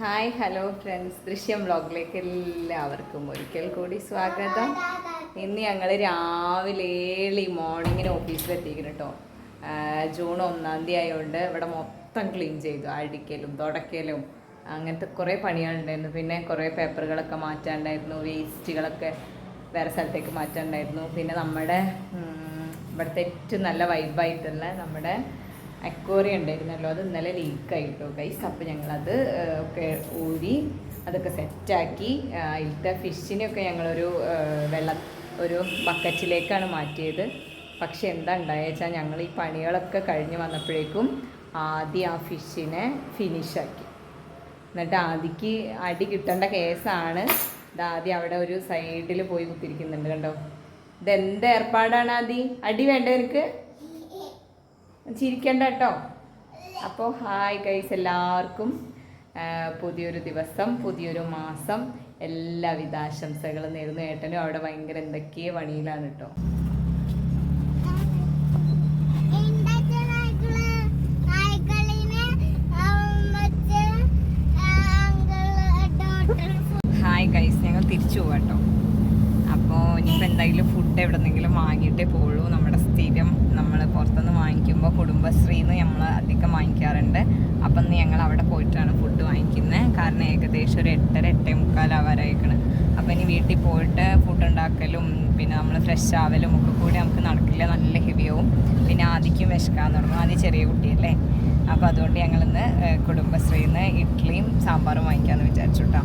Hi hello friends, ദൃശ്യം വ്ളോഗിലേക്ക് എല്ലാവർക്കും ഒരിക്കൽ കൂടി സ്വാഗതം. ഇന്ന് ഞങ്ങൾ രാവിലെ ഏർലി മോർണിംഗിന് ഓഫീസിലെത്തിക്കണം കേട്ടോ. ജൂൺ 1 ആയതുകൊണ്ട് ഇവിടെ മൊത്തം ക്ലീൻ ചെയ്തു. അടിക്കലും തുടക്കലും അങ്ങനത്തെ കുറേ പണികളുണ്ടായിരുന്നു. പിന്നെ കുറേ പേപ്പറുകളൊക്കെ മാറ്റാനുണ്ടായിരുന്നു, വേസ്റ്റുകളൊക്കെ വേറെ സ്ഥലത്തേക്ക് മാറ്റാനുണ്ടായിരുന്നു. പിന്നെ നമ്മുടെ ഇവിടുത്തെ ഏറ്റവും നല്ല വൈബായിട്ടുള്ള നമ്മുടെ അക്വേറിയം ഉണ്ടായിരുന്നല്ലോ, അത് ഇന്നലെ ലീക്കായിട്ടോ ഗൈസ്. അപ്പോൾ ഞങ്ങളത് ഒക്കെ ഊരി അതൊക്കെ സെറ്റാക്കി അതിലത്തെ ഫിഷിനെയൊക്കെ ഞങ്ങളൊരു ഒരു ബക്കറ്റിലേക്കാണ് മാറ്റിയത്. പക്ഷെ എന്താ ഉണ്ടായെന്ന് വെച്ചാൽ ഞങ്ങൾ ഈ പണികളൊക്കെ കഴിഞ്ഞ് വന്നപ്പോഴേക്കും ആദ്യം ആ ഫിഷിനെ ഫിനിഷാക്കി. എന്നിട്ട് ആദ്യക്ക് അടി കിട്ടേണ്ട കേസാണ്. ഇതാദ്യം അവിടെ ഒരു സൈഡിൽ പോയി കുത്തിരിക്കുന്നുണ്ട് കണ്ടോ. ഇതെന്ത് ഏർപ്പാടാണ് ആദ്യം? അടി വേണ്ടവർക്ക് ചിരിക്കണ്ട കേട്ടോ. അപ്പോൾ ഹായ് ഗൈസ്, എല്ലാവർക്കും പുതിയൊരു ദിവസം, പുതിയൊരു മാസം, എല്ലാവിധ ആശംസകളും നേരുന്നു. ഏട്ടനും അവിടെ ഭയങ്കര എന്തൊക്കെയോ പണിയിലാണ് കേട്ടോ. ഹായ് ഗൈസ്, ഞങ്ങൾ തിരിച്ചു പോകാം കേട്ടോ. അപ്പോൾ ഇനിയിപ്പോൾ എന്തായാലും ഫുഡ് എവിടെന്നെങ്കിലും വാങ്ങിയിട്ടേ പോവുള്ളൂ. നമ്മുടെ സ്ഥിരം നമ്മൾ പുറത്തുനിന്ന് വാങ്ങിക്കുമ്പോൾ കുടുംബശ്രീന്ന് നമ്മൾ അധികം വാങ്ങിക്കാറുണ്ട്. അപ്പം ഇന്ന് ഞങ്ങൾ അവിടെ പോയിട്ടാണ് ഫുഡ് വാങ്ങിക്കുന്നത്. കാരണം ഏകദേശം ഒരു 8:30-8:45 ആവാറായിരിക്കണം. അപ്പോൾ ഇനി വീട്ടിൽ പോയിട്ട് ഫുഡ് ഉണ്ടാക്കലും പിന്നെ നമ്മൾ ഫ്രഷ് ആവലും ഒക്കെ കൂടി നമുക്ക് നടക്കില്ല, നല്ല ഹെവിയാവും. പിന്നെ ആദ്യം വിശക്കാൻ തുടങ്ങും. ആദ്യം ചെറിയ കുട്ടിയല്ലേ. അപ്പോൾ അതുകൊണ്ട് ഞങ്ങളിന്ന് കുടുംബശ്രീന്ന് ഇഡ്ഡലിയും സാമ്പാറും വാങ്ങിക്കാമെന്ന് വിചാരിച്ചു കേട്ടോ.